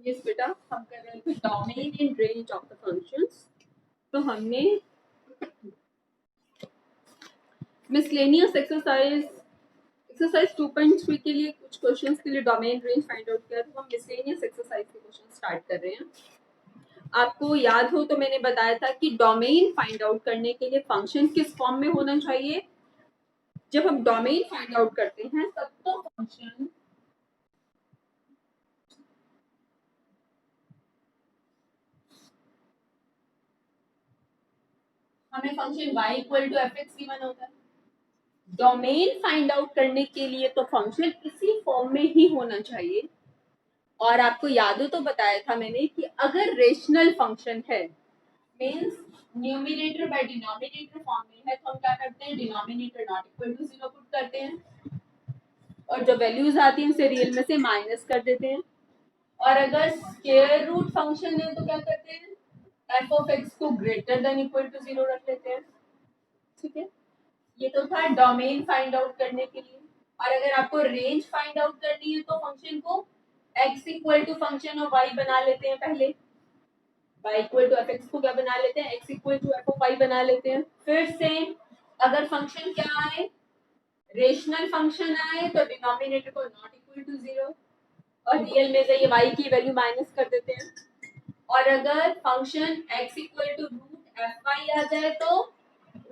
Yes बेटा, हम कर रहे थे domain and range of the functions. तो हमने मिसलेनियस एक्सरसाइज 2.3 के लिए कुछ क्वेश्चंस के लिए डोमेन रेंज फाइंड आउट किया। तो हम मिसलेनियस एक्सरसाइज के क्वेश्चन स्टार्ट कर रहे हैं। आपको याद हो तो मैंने बताया था कि डोमेन फाइंड आउट करने के लिए फंक्शन किस फॉर्म में होना चाहिए। जब हम डोमेन फाइंड आउट करते हैं तब तो फंक्शन हमें function y equal to f x given होता है। डोमेन फाइंड आउट करने के लिए तो फंक्शन इसी फॉर्म में ही होना चाहिए। और आपको याद हो तो बताया था मैंने कि अगर रेशनल फंक्शन है means numerator by denominator form में है तो हम क्या करते हैं, denominator not equal to 0 put करते हैं और जो वैल्यूज आती हैं उसे रियल में से माइनस कर देते हैं। और अगर स्क्वायर रूट फंक्शन है तो क्या करते हैं, एफ ऑफ एक्स को ग्रेटर देन इक्वल टू 0 रख लेते हैं। ठीक है, ये तो था डोमेन फाइंड आउट करने के लिए। और अगर आपको रेंज फाइंड आउट करनी है तो फंक्शन को x equal to function of y बना लेते हैं पहले। y equal to f x को क्या बना लेते हैं, x equal to f of y बना लेते हैं। फिर से अगर फंक्शन क्या आए, रेशनल फंक्शन आए तो डिनोमिनेटर को नॉट इक्वल टू 0 और रियल में से ये y की वैल्यू माइनस कर देते हैं। और अगर function x equal to root F Y आ जाए तो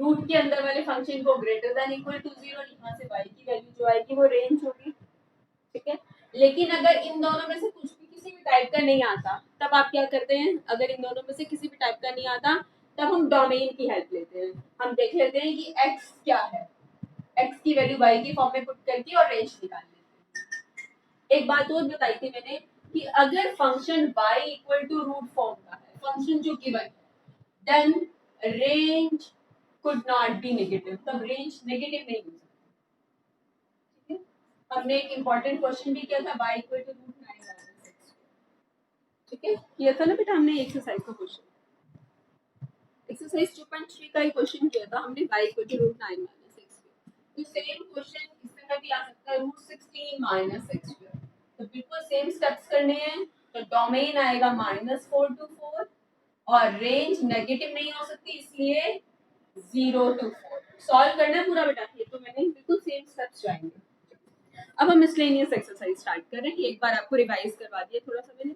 रूट के अंदर वाले फंक्शन को ग्रेटर देन इक्वल टू 0, यहाँ से y की वैल्यू जो आएगी वो रेंज होगी। ठीक है, लेकिन अगर इन दोनों में से कुछ भी किसी भी टाइप का नहीं आता तब आप क्या करते हैं, अगर इन दोनों में से किसी भी टाइप का नहीं आता तब हम डोमेन की हेल्प लेते हैं। हम देख लेते हैं कि x क्या है, x की वैल्यू y की फॉर्म में पुट करके और रेंज निकाल लेते हैं। एक बात और बताई थी मैंने कि अगर function y equal to root form का है, फंक्शन जो गिवन है, then range could not be negative, तब रेंज नेगेटिव नहीं हो सकती। हमने एक इंपॉर्टेंट क्वेश्चन भी किया था y equal to root 9 minus x। ठीक है, किया था ना बेटा हमने एक्सरसाइज का क्वेश्चन, एक्सरसाइज 2.3 का ही क्वेश्चन किया था हमने, y equal to root 9 minus x। तो सेम क्वेश्चन इस तरह भी आ सकता है, रूट 16 माइनस x। तो बिल्कुल सेम स्टेप्स करने हैं। तो डोमेन आएगा -4 to 4 और रेंज नेगेटिव नहीं हो सकती इसलिए 0 to 4। सॉल्व करना है पूरा बेटा, ये तो मैंने बिल्कुल सेम स्टेप्स जाएंगे। अब हम मिसलेनियस एक्सरसाइज स्टार्ट कर रहे हैं। एक बार आपको रिवाइज करवा दिया थोड़ा सा मैंने।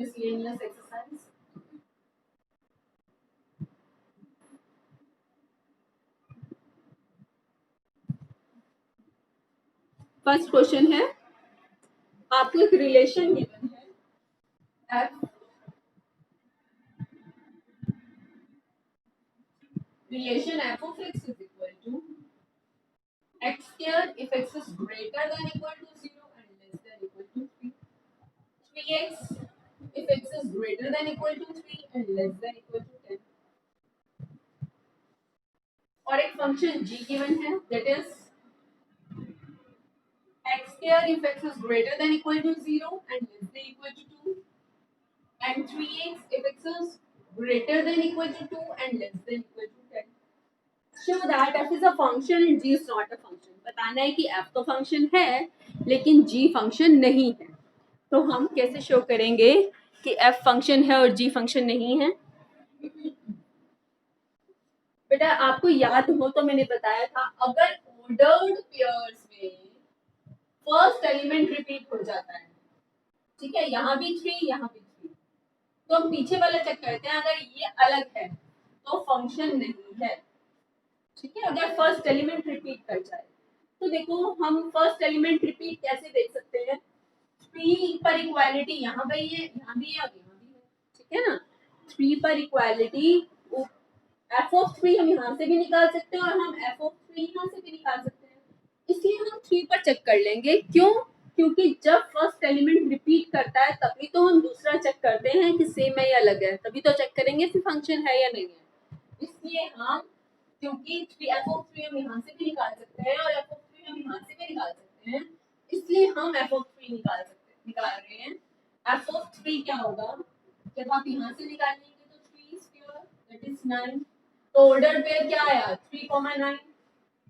मिसलेनियस एक्सरसाइज फर्स्ट क्वेश्चन है, आपको एक रिलेशन गिवन है f relation f of x is equal to x square if x is greater than equal to 0 and less than equal to 3, 3x if x is greater than equal to 3 and less than equal to 10। और एक function g given है that is x square if x is greater than equal to 0 and less than equal to 2 and 3x if x is greater than equal to 2 and less than equal to 10। Show that f is a function and g is not a function। बताना है कि f तो function है लेकिन g function नहीं है। तो हम कैसे शो करेंगे कि f फंक्शन है और g फंक्शन नहीं है। बेटा आपको याद हो तो मैंने बताया था अगर ऑर्डर्ड पेयर्स में फर्स्ट एलिमेंट रिपीट हो जाता है, ठीक है, यहाँ भी 3 यहाँ भी 3, तो हम पीछे वाला चेक करते हैं, अगर ये अलग है तो फंक्शन नहीं है। ठीक है, अगर फर्स्ट एलिमेंट रिपीट कर जाए तो देखो हम फर्स्ट एलिमेंट रिपीट कैसे देख सकते हैं, 3 पर इक्वालिटी यहाँ पे है, यहाँ भी है और यहाँ भी है। ठीक है ना, 3 पर इक्वालिटी एफ ऑफ 3 हम यहाँ से भी निकाल सकते हैं और हम एफ ऑफ 3 यहाँ से भी निकाल सकते हैं। इसलिए हम 3 पर चेक कर लेंगे। क्यों? क्योंकि जब फर्स्ट एलिमेंट रिपीट करता है तभी तो हम दूसरा चेक करते हैं कि सेम है या अलग है, तभी तो चेक करेंगे कि फंक्शन है या नहीं है। इसलिए हम, क्योंकि एफ ऑफ 3 हम यहाँ से भी निकाल सकते हैं और एफ ऑफ 3 हम यहाँ से भी निकाल सकते हैं, इसलिए हम एफ ऑफ 3 निकाल रहे हैं। एफ ऑफ 3 क्या होगा, जब आप यहाँ से निकालेंगे तो 3 स्क्वायर दैट इज 9। तो ऑर्डर पेयर क्या आया, 3,9।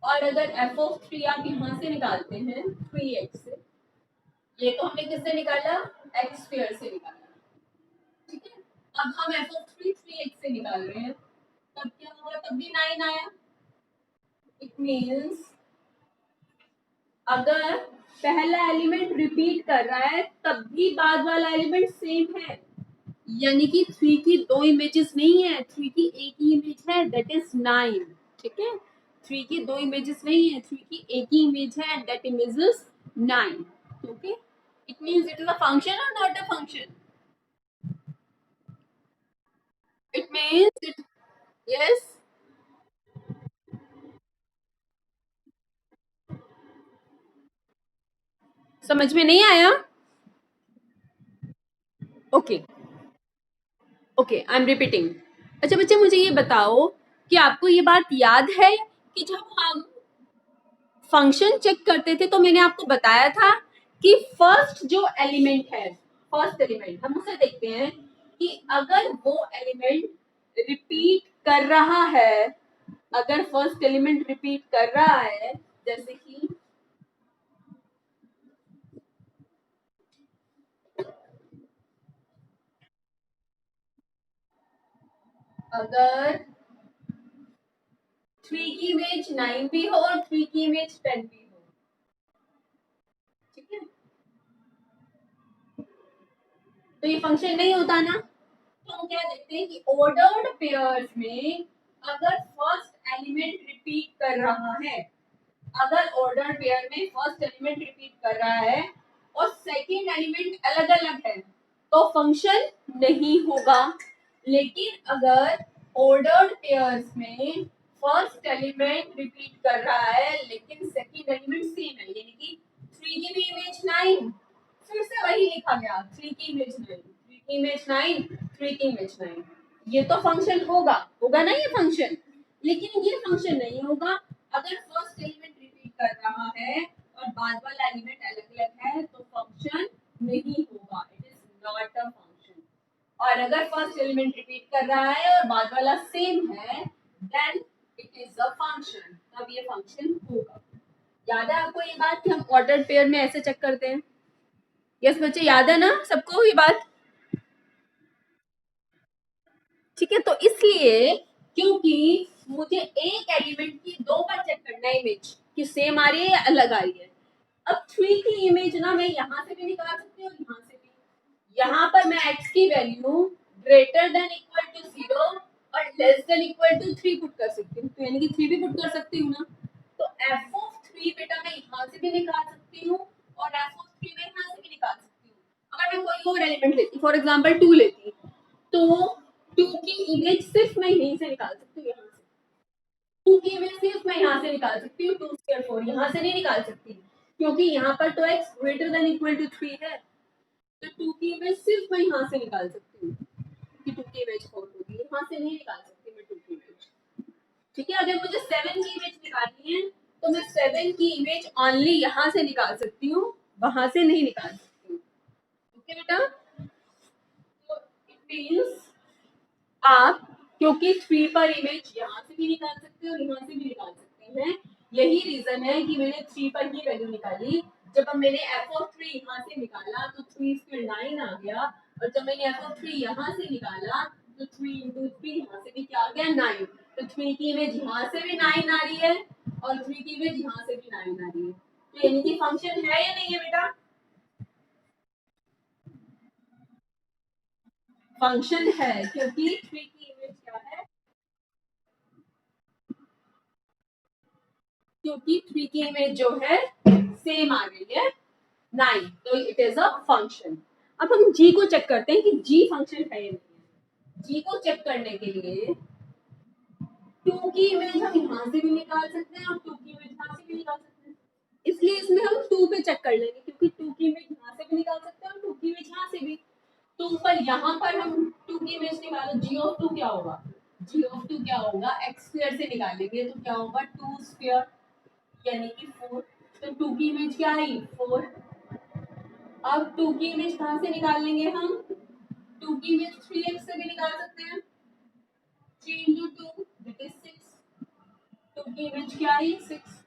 और अगर एफ ऑफ 3 आप यहाँ से निकालते हैं 3x से ये तो हमने किससे निकाला, एक्स स्क्वायर से निकाला, ठीक है। अब हम एफ ऑफ 3x से निकाल रहे हैं, तब क्या होगा, तब भी 9 आया। इट मींस अगर पहला एलिमेंट रिपीट कर रहा है तब भी बाद वाला एलिमेंट सेम है, यानी कि 3 की 2 इमेजेस नहीं है, 3 की एक ही इमेज है, दैट इज 9, ठीक है। 3 की 2 इमेजेस नहीं है, 3 की एक ही इमेज है, that image is 9, okay. It means it is a function or not a function, it means it, yes, समझ में नहीं आया, okay okay, I am repeating. अच्छा बच्चे मुझे ये बताओ कि आपको ये बात याद है कि जब हम फंक्शन चेक करते थे तो मैंने आपको बताया था कि फर्स्ट जो एलिमेंट है, फर्स्ट एलिमेंट हम उसे देखते हैं कि अगर वो एलिमेंट रिपीट कर रहा है, अगर फर्स्ट एलिमेंट रिपीट कर रहा है, जैसे कि अगर 3 की इमेज 9 भी हो और 3 की इमेज 10 भी हो, ठीक है, तो ये फंक्शन नहीं होता ना। तो हम क्या देखते हैं कि ऑर्डर्ड पेयर्स में अगर फर्स्ट एलिमेंट रिपीट कर रहा है, अगर ऑर्डर पेयर में फर्स्ट एलिमेंट रिपीट कर रहा है और सेकंड एलिमेंट अलग अलग है तो फंक्शन नहीं होगा। लेकिन अगर ऑर्डर्ड पेयर्स में फर्स्ट एलिमेंट रिपीट कर रहा है लेकिन सेकंड एलिमेंट सेम है, यानी कि 3 की भी इमेज 9, फिर से वही लिखा गया, 3 की इमेज 9, 3 की इमेज 9, 3 की इमेज 9, ये तो फंक्शन होगा, होगा ना ये फंक्शन। लेकिन ये फंक्शन नहीं होगा अगर फर्स्ट एलिमेंट रिपीट कर रहा है और बाद वाला एलिमेंट अलग अलग है, तो फंक्शन नहीं होगा, it is not a function. और अगर फर्स्ट एलिमेंट रिपीट कर रहा है और बाद वाला सेम है, then it is a function, तब ये फंक्शन होगा। याद है आपको ये बात कि हम ऑर्डर्ड पेयर में ऐसे चेक करते हैं? यस बच्चे, याद है ना सबको ये बात? ठीक है, तो इसलिए क्योंकि मुझे एक एलिमेंट की दो बार चेक करना है इमेज कि सेम आ रही है या अलग आ रही है। अब 3 की इमेज ना मैं यहाँ से भी निकाल सकती हूँ और यहाँ से भी। यहाँ पर मैं x की value greater than equal to 0 और less than equal to 3 put कर सकती हूँ, तो यानी कि 3 भी पुट कर सकती हूँ ना। तो f ऑफ 3 बेटा मैं यहाँ से भी निकाल सकती हूँ और f ऑफ 3 मैं यहाँ से भी निकाल सकती हूँ। अगर मैं कोई और एलिमेंट लेती, फॉर एग्जाम्पल 2 लेती, तो 2 की इमेज सिर्फ मैं यहीं से निकाल सकती हूँ, यहाँ से 2 की इमेज सिर्फ मैं यहाँ से निकाल सकती हूँ, 2 स्क्वायर 4 यहाँ से नहीं निकाल सकती क्योंकि यहाँ पर तो x greater than equal to 3 है, तो 2 की इमेज सिर्फ मैं यहाँ से निकाल सकती हूँ कि 2 की इमेज 4 होगी, यहाँ से नहीं निकाल सकती मैं 2 की इमेज। ठीक है, अगर मुझे 7 की इमेज निकालनी है तो मैं 7 की इमेज ओनली यहाँ से निकाल सकती हूँ, वहां से नहीं निकाल सकती हूँ। ओके बेटा, तो इट मींस आप क्योंकि 3 पर इमेज यहाँ से भी निकाल सकते हैं और यहाँ से भी निकाल सकते हैं, यही रीजन है कि मैंने 3 पर ही वैल्यू निकाली। जब अब मैंने एफ ऑफ 3 यहाँ से निकाला तो 3 स्क्वायर 9 आ गया, और जब मैंने एफ ऑफ 3 यहाँ से निकाला तो 3 इंटू 3 यहाँ से भी क्या आ गया 9, तो 3 की इमेज यहाँ से भी 9 आ रही है और 3 की इमेज यहाँ से भी 9 आ रही है, तो यानी कि फंक्शन है या नहीं है बेटा? फंक्शन है क्योंकि 3 की इमेज क्या है, क्योंकि 3 की इमेज जो है सेम आ रही है 9, तो इट इज अ फंक्शन। अब हम जी को चेक करते हैं कि जी फंक्शन है या नहीं है। जी को चेक करने के लिए 2 की इमेज हम यहाँ से भी निकाल सकते हैं और 2 की इमेज यहाँ से भी निकाल सकते हैं, इसलिए इसमें हम 2 पे चेक कर लेंगे क्योंकि 2 की इमेज यहाँ से भी निकाल सकते हैं और 2 की इमेज यहाँ से भी। तो पर यहाँ पर हम 2 की इमेज निकालो, जी ऑफ 2 क्या होगा, जी ऑफ 2 क्या होगा, एक्स स्क्वायर से निकालेंगे तो क्या होगा 2 स्क्वायर यानी कि 4, तो 2 की इमेज क्या आई 4। अब 2 की इमेज कहाँ से निकाल लेंगे हम, 2 की इमेज 3x से भी निकाल सकते हैं, 3 into 2 that is 6, 2 की इमेज क्या आई 6,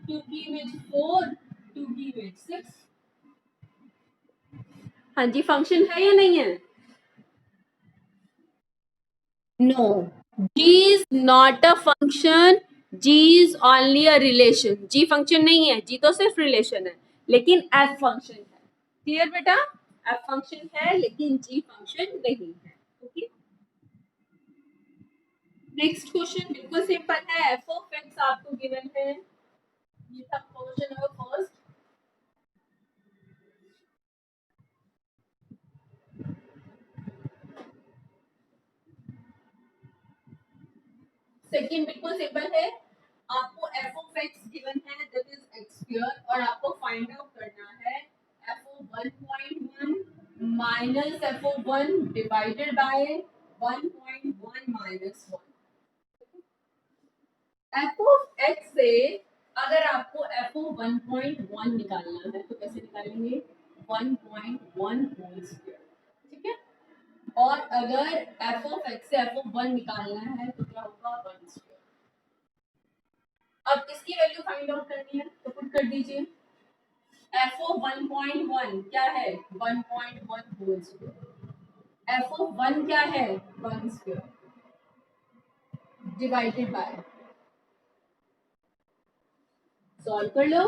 2 की इमेज 4, 2 की इमेज 6, हाँ जी, फंक्शन है या नहीं है? No, g is not a function, g is only a relation. G function नहीं है, जी तो सिर्फ रिलेशन है, लेकिन एफ फंक्शन है। क्लियर बेटा? एफ फंक्शन है लेकिन जी फंक्शन नहीं है। ओके, नेक्स्ट क्वेश्चन बिल्कुल सिंपल है। एफ ऑफ एक्स आपको गिवन है, ये था क्वेश्चन नंबर फर्स्ट। सेकंड बिल्कुल सिंपल है, आपको एफ ऑफ एक्स गिवन है दैट इज एक्स स्क्वायर, और आपको फाइंड आउट करना है f of 1.1 minus F of 1 divided by 1.1 minus 1। F of x से अगर आपको एफ ऑफ 1.1 निकालना है तो कैसे निकालेंगे? 1.1 होल स्क्वायर, ठीक है। और अगर एफ ऑफ एक्स से एफ ऑफ 1 निकालना है तो क्या होगा? 1 स्क्वायर। अब इसकी वैल्यू फाइंड आउट करनी है तो पुट कर दीजिए। एफ ऑफ 1.1 क्या है? 1.1 होल स्क्वायर। एफ ऑफ 1 क्या है? 1 स्क्वायर डिवाइडेड बाय, सॉल्व कर लो।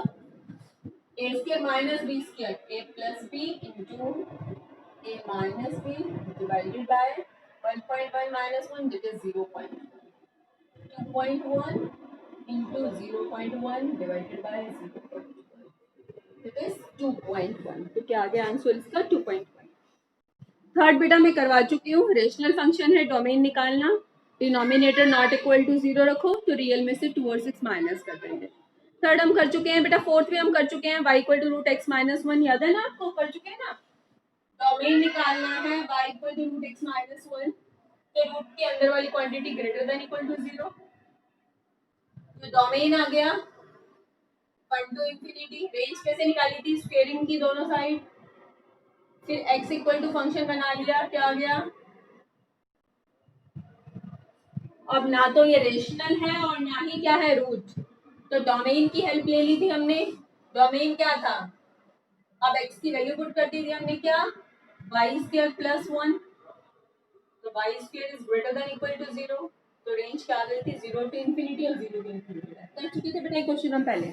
A square minus B square, A plus B into A minus B divided by 1.1 minus 1 that is 0.1, 2.1 into 0.1 divided by 0.1 that is 2.1। तो क्या आ गया आंसर इसका? 2.1। Third बेटा मैं करवा चुकी हूँ, रेशनल फंक्शन है, डोमेन निकालना, डिनोमिनेटर नॉट इक्वल टू 0 रखो तो रियल में से 2 और 6 माइनस कर देंगे। थर्ड हम कर चुके हैं बेटा, फोर्थ भी हम कर चुके हैं, y equal to root x minus 1, याद है ना आपको? कर चुके हैं ना? डोमेन निकालना है y equal to root x minus 1, तो रूट के अंदर वाली quantity greater than equal to 0, तो डोमेन आ गया 1 टू इंफिनिटी। रेंज कैसे निकाली थी? स्क्वेयरिंग की दोनों साइड, फिर x इक्वल टू फंक्शन बना लिया, क्या आ गया? अब ना तो ये रेशनल है और ना ही क्या है, रूट, तो डोमेन की हेल्प ले ली थी हमने। डोमेन क्या था? अब x की वैल्यू पुट कर दी थी हमने, क्या? वाई स्क्वायर प्लस 1, तो y square is greater than equal to 0, तो रेंज क्या आ गई थी? 0 टू इंफिनिटी और 0 टू इंफिनिटी। कर चुके थे बेटा क्वेश्चन हम पहले।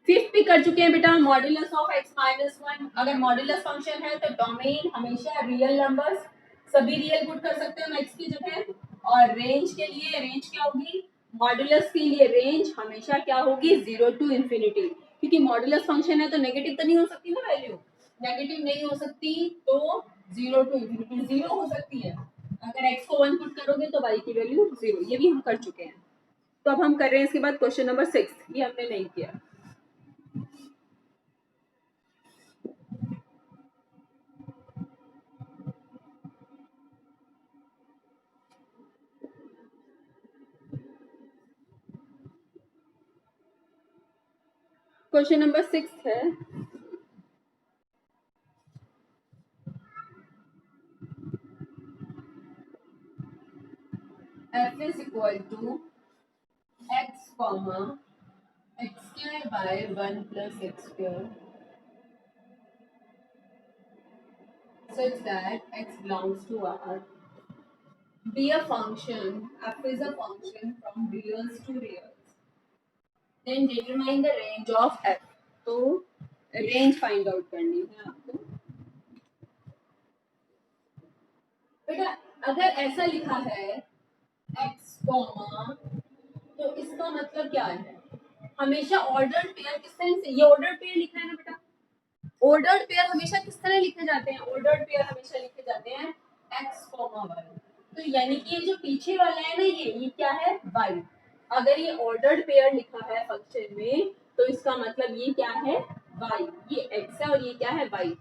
फिफ्थ भी कर चुके हैं बेटा, मॉड्यूलस ऑफ x माइनस 1। अगर मॉड्यूलस फंक्शन है तो डोमेन हमेशा रियल नंबर्स, सभी रियल पुट कर सकते हैं हम x की जगह। और रेंज के लिए रेंज क्या होगी? मॉड्यूलस के लिए रेंज हमेशा क्या होगी? 0 टू इंफिनिटी, क्योंकि मॉड्यूलस फंक्शन है तो नेगेटिव तो नहीं हो सकती ना वैल्यू, नेगेटिव नहीं हो सकती, तो 0 टू इंफिनिटी 0 हो सकती है। अगर x को 1 पुट करोगे तो y की वैल्यू 0, ये भी हम कर चुके हैं। तो अब हम कर रहे हैं इसके बाद क्वेश्चन नंबर 6, ये हमने नहीं किया। क्वेश्चन नंबर 6 है, f is equal to x comma x square by 1 plus x square such that x belongs to R, be a function, f is a function from reals to reals, then determine the range of f। तो range find out करनी है आपको बेटा। अगर ऐसा लिखा है x comma, तो इसका मतलब क्या है? हमेशा ऑर्डर पेयर किस तरह से, ये ऑर्डर पेयर लिखा है ना बेटा, ऑर्डर्ड पेयर हमेशा किस तरह लिखे जाते हैं? ऑर्डर्ड पेयर हमेशा लिखे जाते हैं x कॉमा y। तो यानी कि ये जो पीछे वाला है ना, ये क्या है? y। अगर ये ऑर्डर्ड पेयर लिखा है फंक्शन में तो इसका मतलब ये क्या है? y, ये x है और ये क्या है? y।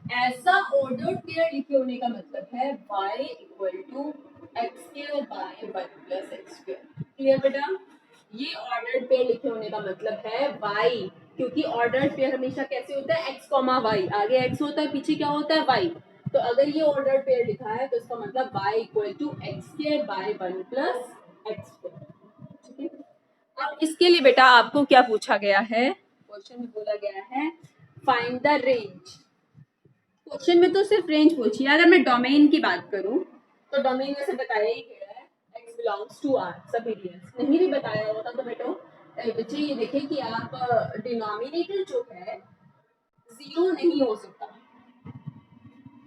ऐसा ऑर्डर्ड पेयर लिखे होने का मतलब है y equal to x square by 1 plus x square. Clear बेटा? ये ऑर्डर्ड पेयर लिखे होने का मतलब है y, क्योंकि ऑर्डर्ड पेयर हमेशा कैसे होता है? x कॉमा वाई, आगे x होता है पीछे क्या होता है? y। तो अगर ये ऑर्डर्ड पेयर लिखा है तो इसका मतलब y equal to x square by 1 plus x square, ठीक है। अब इसके लिए बेटा आपको क्या पूछा गया है? क्वेश्चन में बोला गया है फाइंड द रेंज। क्वेश्चन में तो सिर्फ रेंज पूछी है। अगर मैं डोमेन की बात करूं तो डोमेन में से बताया ही गया है x बिलोंग्स टू r सभी रियल्स। नहीं भी बताया होता तो बच्चे ये देखें कि आप डिनोमिनेटर जो है जीरो नहीं हो सकता।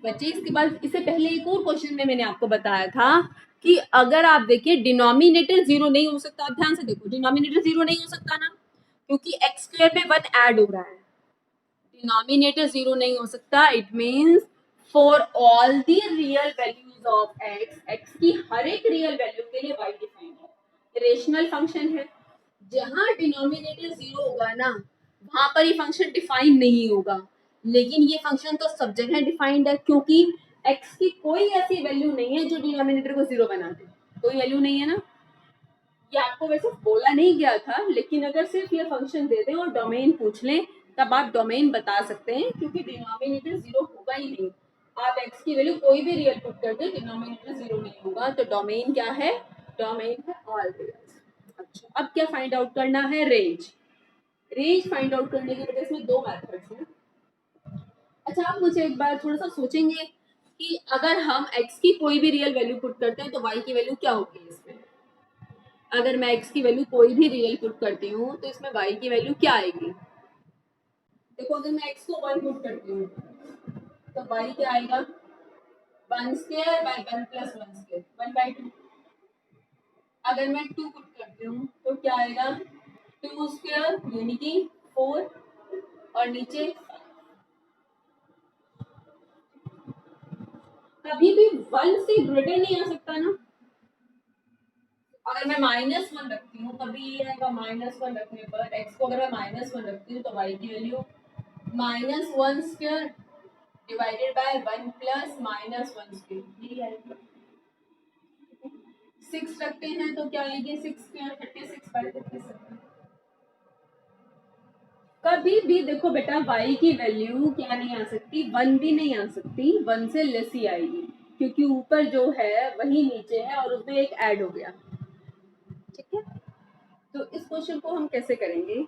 बच्चे इसके बाद इससे पहले एक और क्वेश्चन में मैंने आपको बताया था कि अगर आप देखिए डिनोमिनेटर जीरो नहीं हो सकता। आप ध्यान से देखो, डिनोमिनेटर जीरो नहीं हो सकता ना, क्योंकि एक्स स्क्वायर में वन ऐड हो रहा है। डिनोमिनेटर जीरो नहीं हो सकता। It means for all the real values of x, x की हर एक रियल वैल्यू के लिए वाई डिफाइंड है। रेशनल फंक्शन है। जहां डिनोमिनेटर जीरो होगा ना, वहां पर ये फंक्शन डिफाइन नहीं होगा। लेकिन ये फंक्शन तो सब जगह डिफाइंड है, क्योंकि एक्स की कोई ऐसी वैल्यू नहीं है जो डिनोमिनेटर को जीरो बना दे। कोई वैल्यू नहीं है ना। ये आपको वैसे बोला नहीं गया था, लेकिन अगर सिर्फ ये फंक्शन दे दें और डोमेन पूछ लें तब आप डोमेन बता सकते हैं, क्योंकि डिनोमिनेटर जीरो होगा ही नहीं। आप एक्स की वैल्यू कोई भी रियल पुट कर दें, डिनोमिनेटर जीरो नहीं होगा। तो डोमेन क्या है? डोमेन है ऑल रियल्स। अच्छा, अब क्या फाइंड आउट करना है? रेंज। रेंज फाइंड आउट करने के लिए इसमें दो मेथड्स हैं। अच्छा, आप मुझे एक बार थोड़ा सा सोचेंगे कि अगर हम x की कोई भी रियल वैल्यू पुट करते हैं तो y की वैल्यू क्या होगी इसमें? अगर मैं x की वैल्यू कोई भी रियल पुट करती हूँ तो इसमें y की वैल्यू क्या आएगी? देखो, अगर मैं x को 1 पुट करती हूँ तो y क्या आएगा? 1 square by 1 plus 1 square, 1 by 2। अगर मैं 2 पुट करती हूँ तो क्या आएगा? 2 स्क्वायर यानी कि 4, और नीचे कभी भी 1 से ग्रेटर नहीं आ सकता ना। अगर मैं -1 रखती हूँ तभी ये आएगा। -1 रखने पर x को अगर मैं -1 रखती हूँ तो y की value -1 square divided by 1 plus -1 square, यही आएगी। 6 रखते हैं तो क्या आएगी? 6 स्क्वायर 36 बाय 36। कभी भी देखो बेटा, y की वैल्यू क्या नहीं आ सकती? 1 भी नहीं आ सकती, 1 से लेस ही आएगी, क्योंकि ऊपर जो है वही नीचे है और उसमें एक ऐड हो गया। ठीक है, तो इस क्वेश्चन को हम कैसे करेंगे?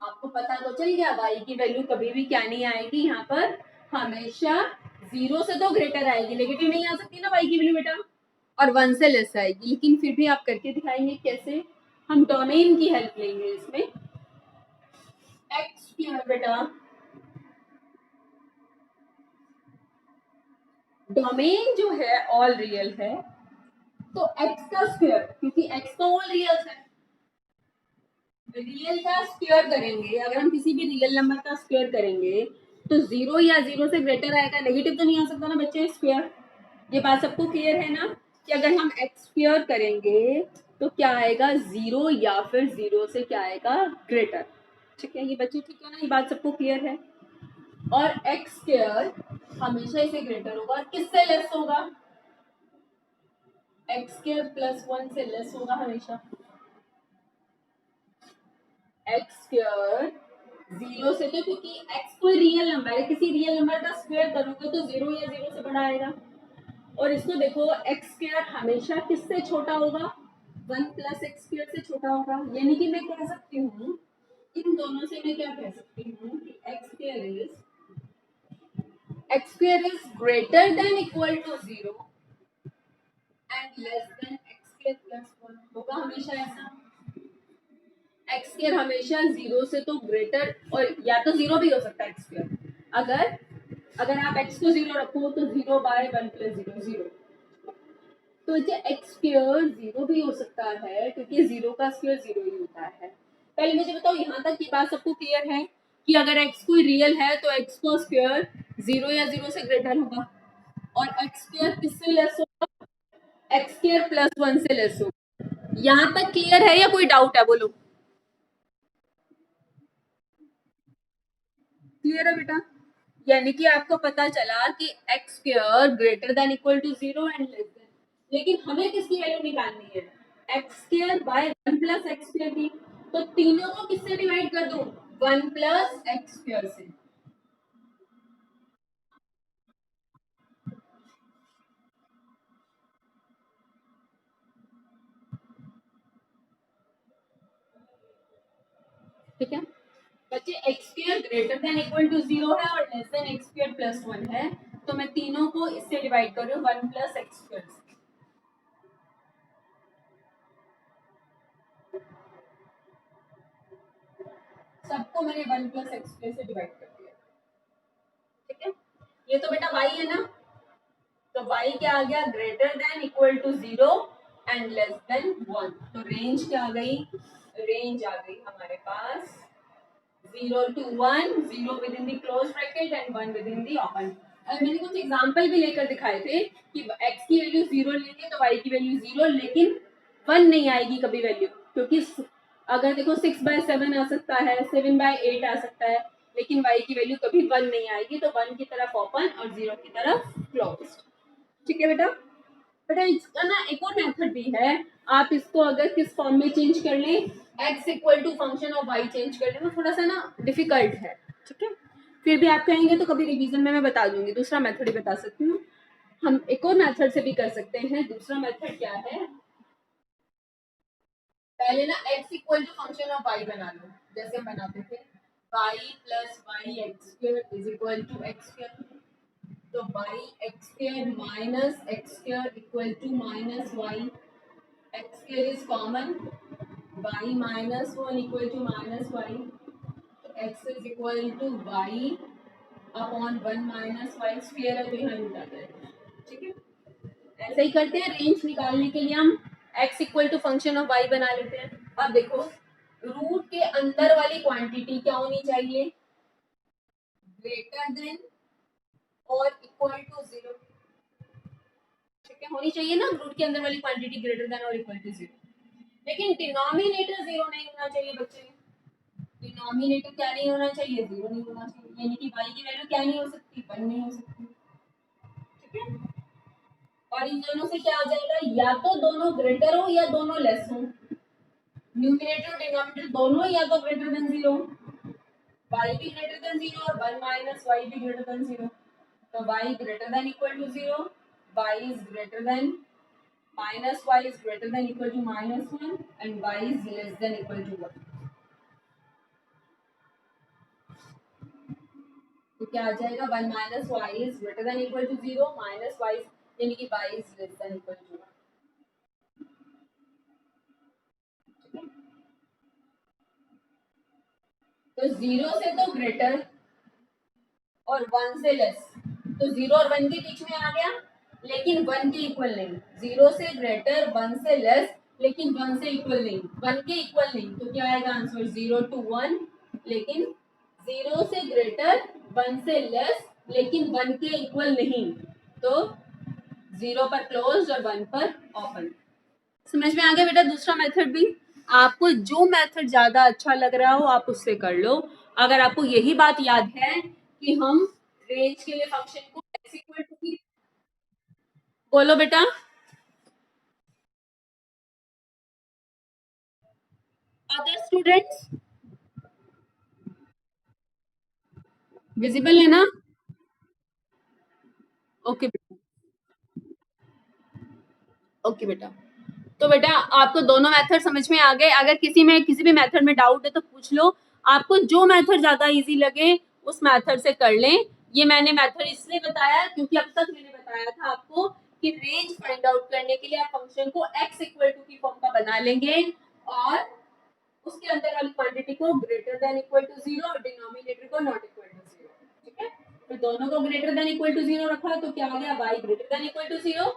आपको पता तो चल गया, y की वैल्यू कभी भी क्या नहीं आएगी यहाँ पर? हमेशा 0 से तो ग्रेटर आएगी, नेगेटिव नहीं आ सकती ना y की वैल्यू बेटा, और 1 से लेस आएगी। लेकिन फिर भी आप करके दिखाएंगे कैसे? हम डोमेन की हेल्प लेंगे इसमें। x क्या है बेटा? डोमेन जो है ऑल रियल है, तो x का स्क्वायर, क्योंकि x तो ऑल रियल है, रियल का स्क्वायर करेंगे। अगर हम किसी भी रियल नंबर का स्क्वायर करेंगे तो 0 या 0 से ग्रेटर आएगा, नेगेटिव तो नहीं आ सकता ना बच्चे स्क्वायर। ये बात सबको क्लियर है ना, कि अगर हम एक्स स्क्वायर करेंगे तो क्या आएगा? 0 या फिर 0 से क्या आएगा? ग्रेटर। ठीक है ये बच्चे, ठीक है ना, ये बात सबको क्लियर है। और एक्स स्क्वायर हमेशा इसे ग्रेटर होगा, किससे लेस होगा? एक्स स्क्वायर प्लस 1 से लेस होगा हमेशा। एक्स स्क्वायर 0 से, तो क्योंकि एक्स कोई रियल नंबर है, किसी रियल नंबर का स्क्वायर करोगे तो 0 या 0 से बड़ा आएगा। और इसको देखो, एक्स स्क्वायर हमेशा किससे छोटा होगा? 1 प्लस एक्स स्क्वायर से छोटा होगा। यानी कि मैं कह सकती हूँ, इन दोनों से मैं क्या कह सकती हूँ कि x square is greater than equal to 0 and less than x square plus 1 होगा हमेशा ऐसा। एक्स स्क्वायर हमेशा 0 से तो ग्रेटर, और या तो 0 भी हो सकता है एक्स स्क्वायर। अगर अगर आप x को 0 रखो तो 0 बाय 1 प्लस 0 0। तो जो एक्स स्क्वायर 0 भी हो सकता है, क्योंकि 0 का स्क्वायर 0 ही होता है। पहले मुझे बताओ, यहाँ तक की बात सबको क्लियर है कि अगर x कोई रियल है तो x का स्क्वायर 0 या 0 से ग्रेटर होगा, और x स्क्वायर किससे लेस होगा? एक्स स्क्वायर प्लस 1 से लेस होगा। यहाँ तक क्लियर है या कोई डाउट है? बोलो। क्लियर है बेटा? यानी कि आपको पता चला कि x square greater than equal to 0 and less than, लेकिन हमें किसकी वैल्यू निकालनी है? X square by 1 plus x square की। तो तीनों को किससे डिवाइड कर दूं? 1 प्लस एक्स स्क्वायर से। ठीक है, बच्चे x square greater than equal to 0 है और less than x square plus 1 है, तो मैं तीनों को इससे डिवाइड कर रही हूँ 1 प्लस एक्स स्क्वायर से। सबको मैंने 1 प्लस एक्स स्क्वायर से डिवाइड कर दिया, ठीक है। ये तो बेटा y है ना, तो y क्या आ गया, greater than equal to 0 and less than 1। तो रेंज क्या आ गई, रेंज आ गई हमारे पास 0 to 1, 0 within the close bracket and 1 within the open। मैंने कुछ एग्जांपल भी लेकर दिखाए थे कि x की वैल्यू 0 लेंगे तो y की वैल्यू 0, लेकिन 1 नहीं आएगी कभी वैल्यू, क्योंकि अगर देखो 6/7 आ सकता है, 7/8 आ सकता है, लेकिन y की वैल्यू कभी 1 नहीं आएगी। तो 1 की तरफ ओपन और 0 की तरफ क्लोज्ड, ठीक है बेटा। बेटा इसका ना एक और मेथड भी है, आप इसको अगर किस फॉर्म में चेंज कर लें, x equal to function of y change कर लें, वो थोड़ा सा ना डिफिकल्ट है, ठीक है। फिर भी आप कहेंगे तो कभी रिवीजन में मैं बता दूंगी, दूसरा मेथड ही बता सकती हूँ। हम एक और मेथड से भी कर सकते हैं। दूसरा मेथड क्या है, पहले ना x equal to function of y बना लो, जैसे हम बनाते थे y plus y x square is equal to x square. तो y x square minus x square equal to minus y, x square is common, y minus 1 equal to minus y, तो x is equal to y upon 1 minus y square है, तो यहाँ root आ जाएगा, ठीक है। ऐसे ही करते हैं, रेंज निकालने के लिए हम x equal to function of y बना लेते हैं। अब देखो रूट के अंदर वाली क्वांटिटी क्या होनी चाहिए, ग्रेटर देन और इक्वल टू 0, ठीक है, होनी चाहिए ना रूट के अंदर वाली क्वांटिटी ग्रेटर देन और इक्वल टू 0। लेकिन डिनोमिनेटर 0 नहीं होना चाहिए बच्चे, डिनोमिनेटर क्या नहीं होना चाहिए, 0 नहीं होना चाहिए, यानी कि y की वैल्यू क्या नहीं हो सकती, 1 नहीं हो सकती, ठीक है। और इन दोनों से क्या आ जाएगा, या तो दोनों ग्रेटर हो या दोनों लेस हो, न्यूमरेटर और डिनोमिनेटर दोनों या तो ग्रेटर देन 0, y भी ग्रेटर देन 0 और 1 माइनस y भी ग्रेटर देन 0। तो y greater than equal to 0, y is greater than minus y is greater than equal to minus 1 and y is less than equal to 1। तो क्या आ जाएगा, 1 minus y is greater than equal to 0 minus y यानी कि y is less than equal to 1। तो 0 से तो greater और 1 से लेस, तो 0 और 1 के बीच में आ गया, लेकिन 1 के इक्वल नहीं। 0 से ग्रेटर, 1 से लेस, लेकिन 1 से इक्वल नहीं, 1 के इक्वल नहीं, तो क्या आएगा आंसर, 0 to 1, लेकिन 0 से ग्रेटर, 1 से लेस, लेकिन 1 के इक्वल नहीं, तो 0 पर क्लोज और 1 पर ओपन। समझ में आ गया बेटा। दूसरा मेथड भी, आपको जो मेथड ज्यादा अच्छा लग रहा हो आप उससे कर लो। अगर आपको यही बात याद है कि हम रेंज के लिए फंक्शन को x इक्वल टू की, बोलो बेटा, अदर स्टूडेंट्स विजिबल है ना, ओके बेटा, ओके बेटा। तो बेटा आपको दोनों मेथड समझ में आ गए। अगर किसी भी मेथड में डाउट है तो पूछ लो, आपको जो मेथड ज्यादा इजी लगे उस मेथड से कर लें। ये मैंने मेथड इसलिए बताया क्योंकि अब तक मैंने बताया था आपको कि रेंज फाइंड आउट करने के लिए आप फंक्शन को x इक्वल टू की फॉर्म का बना लेंगे और उसके अंदर वाली क्वांटिटी को ग्रेटर देन इक्वल टू 0 और डिनोमिनेटर को नॉट इक्वल टू 0, ठीक है। तो दोनों को ग्रेटर देन इक्वल टू 0 रखा तो क्या आ गया, y greater than equal to 0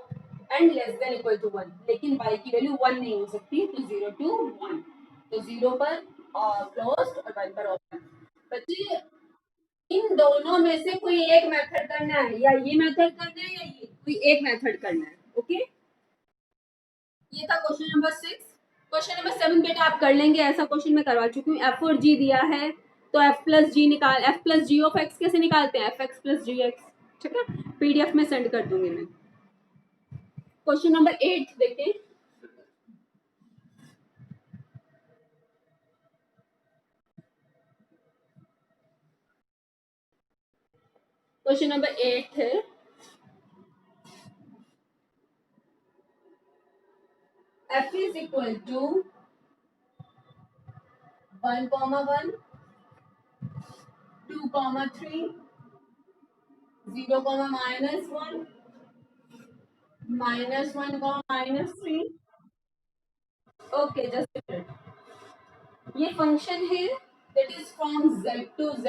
and less than equal to 1, लेकिन y की वैल्यू 1 नहीं हो सकती, तो 0 to 1, तो 0 पर क्लोज्ड और 1 पर ओपन। बच्चे इन दोनों में से कोई एक मेथड करना है, या ये मेथड करना है या ये, कोई एक मेथड करना है, ओके। ये था क्वेश्चन नंबर 6। क्वेश्चन नंबर 7 बेटा आप कर लेंगे, ऐसा क्वेश्चन मैं करवा चुकी हूँ। एफ और जी दिया है तो एफ प्लस जी निकाल, f plus g of x कैसे निकालते हैं, f x plus g x, ठीक है, पीडीएफ में सेंड कर दूंगी मैं। क्वेश्चन नंबर 8 देखिए, क्वेश्चन नंबर 8 है, f is equal to 1, 1 2 comma 3, 0 comma -1, -1 comma -3. Okay, just a minute. ये फंक्शन है that is from z to z,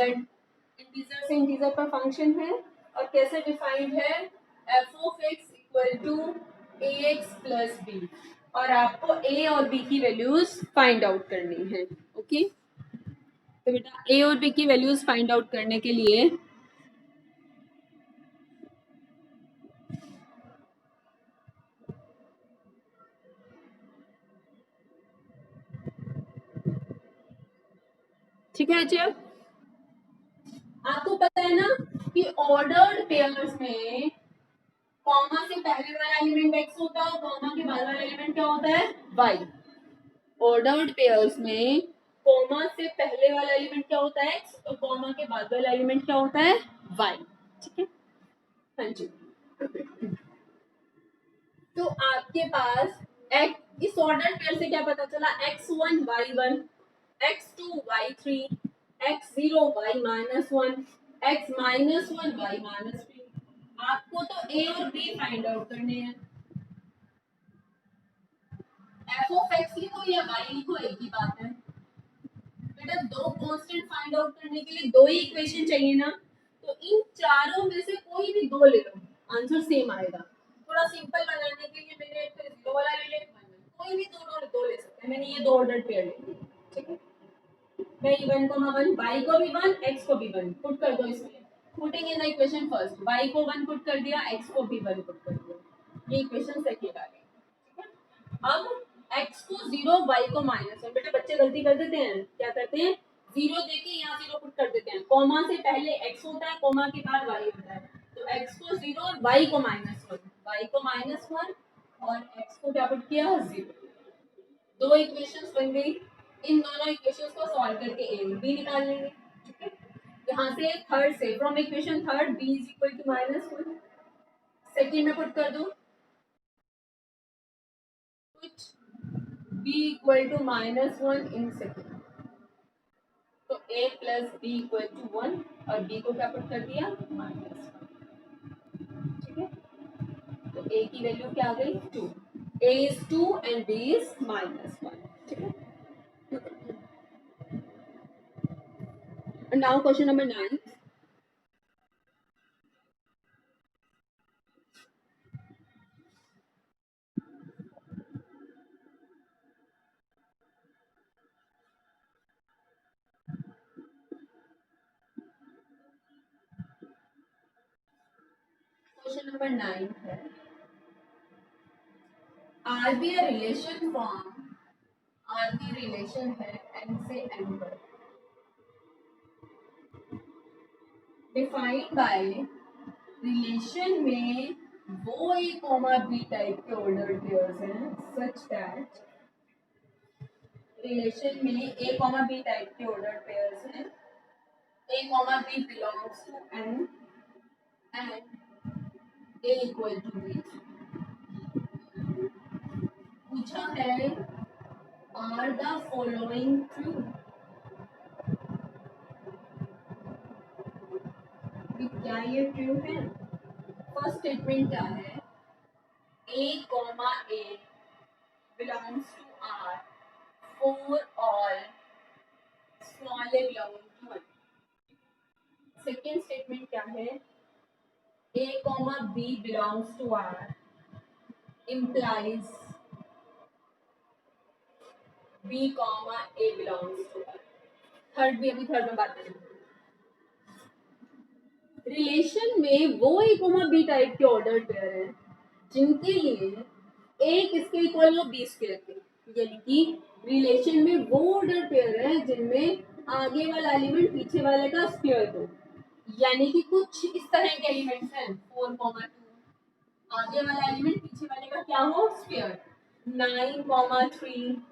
integer से इंटीजर पर फंक्शन है और कैसे डिफाइंड है, f of x equal to ax plus b, और आपको a और b की वैल्यूज फाइंड आउट करनी है. ओके, तो बेटा a और b की वैल्यूज फाइंड आउट करने के लिए ठीक है अजय, आपको पता है ना कि ऑर्डर्ड पेयर्स में कॉमा से पहले वाला एलिमेंट x होता है और कॉमा के बाद वाला एलिमेंट क्या होता है, y. ऑर्डर्ड पेयर्स में कॉमा से पहले वाला एलिमेंट क्या होता है x और कॉमा के बाद वाला एलिमेंट क्या होता है y. ठीक है, हाँ जी. तो आपके पास x, इस ऑर्डर्ड पेयर से क्या पता चला, x1 y1, x2 y3, x0 y -1, x -1 y -3. आपको तो a और b फाइंड आउट करने हैं. f ऑफ x लिखो या y लिखो, एक ही बात है बेटा. दो कांस्टेंट फाइंड आउट करने के लिए दो ही इक्वेशन चाहिए ना, तो इन चारों में से कोई भी दो ले लो, आंसर सेम आएगा. थोड़ा सिंपल बनाने के लिए मैंने फिर जीरो वाला ले लिया, कोई भी दो ले सकते हैं. मैंने ये दो ऑर्डर पेयर ले लिए. ठीक है, मैं वन को वन, y को भी वन, x को भी वन पुट कर दो इसमें. Putting in the equation first, y को वन पुट कर दिया, x को भी वन पुट कर दिया. ये इक्वेशन सेकंड आ गई. ठीक है, अब x को 0, y को -1. बेटा बच्चे गलती कर देते हैं, क्या करते हैं, 0 देके यहाँ 0 पुट कर देते हैं. कॉमा से पहले x होता है, कॉमा के बाद y होता है. तो x को 0 और y को -1, y को -1 और x को क्या पुट किया, 0. दो इक्वेशंस बन गई. इन दोनों इक्वेशंस को सॉल्व करके a और b निकाल लेंगे. ठीक है, यहाँ से थर्ड से, from equation third b is equal to -1, second में पुट कर दो, put b equal to -1 in second. तो a plus b equal to 1 और b को क्या पुट कर दिया, -1. ठीक है, तो a की वैल्यू क्या आ गई, 2. a is 2 and b is -1. ठीक है, and now question number 9. Question number 9 है, R be a relation from, R be relation है n से n पर, डिफाइंड बाय रिलेशन में वो a कॉमा b टाइप के ऑर्डर पेयर्स हैं सच दैट, रिलेशन में a कॉमा b टाइप के ऑर्डर पेयर्स हैं, a comma b belongs to n and a equal to b. पूछा है आर द फॉलोइंग ट्रू, क्या ये ट्रू है. फर्स्ट स्टेटमेंट क्या है, a comma a belongs to R for all small a belonging to 1. Second statement क्या है, a comma b belongs to R implies b comma a belongs to R. Third भी, अभी third में बात करेंगे. Relation में वो a comma b टाइप के ऑर्डर पेयर है जिनके लिए a किसके इक्वल हो, b स्क्वायर के. यानी कि रिलेशन में वो ऑर्डर पेयर है जिनमें आगे वाला एलिमेंट पीछे वाले का स्क्वायर हो. यानी कि कुछ इस तरह के एलिमेंट्स हैं, 4, 2, आगे वाला एलिमेंट पीछे वाले का क्या हो, स्क्वायर. 9, 3,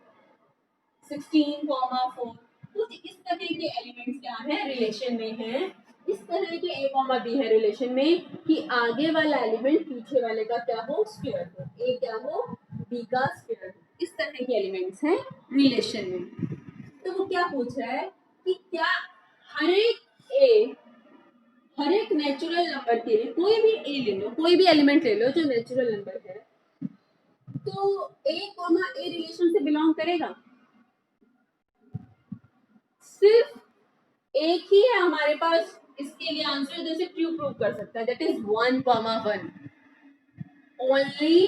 16, 4. कुछ इस तरह के एलिमेंट्स क्या है, रिलेशन में है. इस तरह के a कॉमा b है रिलेशन में कि आगे वाला एलिमेंट पीछे वाले का क्या हो, स्क्वायर हो. a क्या हो, b का स्क्वायर. इस तरह के एलिमेंट्स हैं रिलेशन में. तो वो क्या पूछ रहा है कि क्या हर एक ए हर एक नेचुरल नंबर के लिए कोई भी ए ले लो, कोई भी एलिमेंट ले लो जो नेचुरल नंबर है, तो ए कॉमा ए रिलेशन से बिलोंग करेगा। सिर्फ एक ही है हमारे पास इसके लिए आंसर जैसे क्यों प्रूव कर सकता है, that is 1,1। Only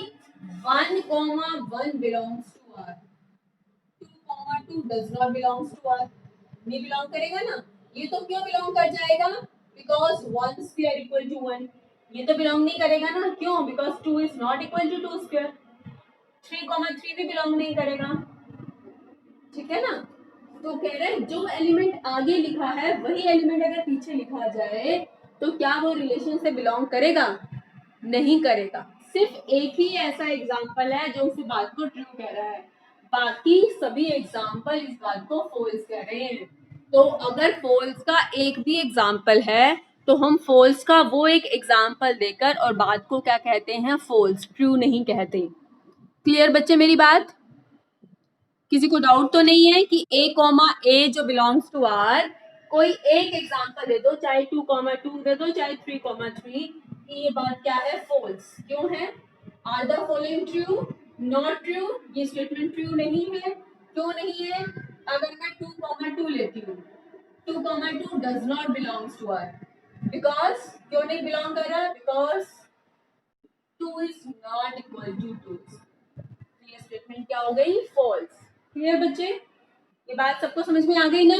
1,1 belongs to R, 2,2 does not belongs to R. नहीं बिलोंग करेगा ना, ये तो क्यों बिलोंग कर जाएगा, बिकॉज 1 स्क्वायर इक्वल टू 1। ये तो बिलोंग नहीं करेगा ना, क्यों, because 2 is not equal to 2 square. 3,3 भी बिलोंग नहीं करेगा, ठीक है ना। तो कह रहे हैं जो एलिमेंट आगे लिखा है वही एलिमेंट अगर पीछे लिखा जाए तो क्या वो रिलेशन से बिलोंग करेगा, नहीं करेगा। सिर्फ एक ही ऐसा एग्जांपल है जो इस बात को ट्रू कह रहा है, बाकी सभी एग्जांपल इस बात को फॉल्स कह रहे हैं। तो अगर फॉल्स का एक भी एग्जांपल है तो हम फॉल्स का वो एक एग्जांपल देकर और बात को क्या कहते हैं, फॉल्स, ट्रू नहीं कहते। क्लियर बच्चे मेरी बात? किसी को डाउट तो नहीं है कि a कॉमा ए जो बिलोंग्स टू आर, कोई एक एग्जांपल दे दो, चाहे 2,2 दे दो, चाहे 3,3, ये बात क्या है, फॉल्स। क्यों है, are the following true, not true, ये स्टेटमेंट ट्रू नहीं है। क्यों नहीं है, अगर मैं 2,2 लेती हूँ, 2,2 does not belongs to R, because क्यों नहीं बिलोंग कर रहा, because 2 is not equal to 2। ये स्टेटमेंट क्या हो गई, फॉल्स। क्लियर बच्चे, ये बात सबको समझ में आ गई ना।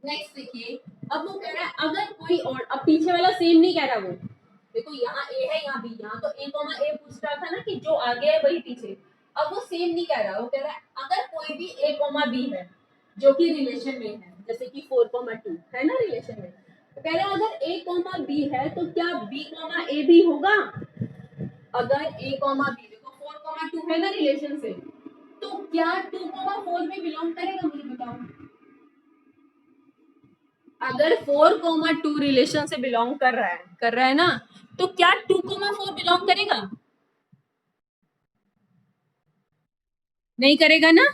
नेक्स्ट देखिए, अब वो कह रहा है अगर कोई और, अब पीछे वाला सेम नहीं कह रहा वो, देखो यहाँ ए है यहाँ बी, यहाँ तो ए कॉमा ए पूछ रहा था ना कि जो आगे है वही पीछे। अब वो सेम नहीं कह रहा, वो कह रहा है अगर कोई भी ए कॉमा बी है जो कि रिलेशन में है, जैसे कि 4,2 है ना रिलेशन में, तो कह रहा है अगर ए कॉमा बी है तो क्या बी कॉमा ए भी होगा। अगर ए कॉमा बी, देखो 4,2 है ना रिलेशन से, तो क्या 2,4 में बिलोंग करेगा, मुझे बताओ। अगर 4,2 रिलेशन से बिलोंग कर रहा है ना, तो क्या 2,4 बिलोंग करेगा, नहीं करेगा ना।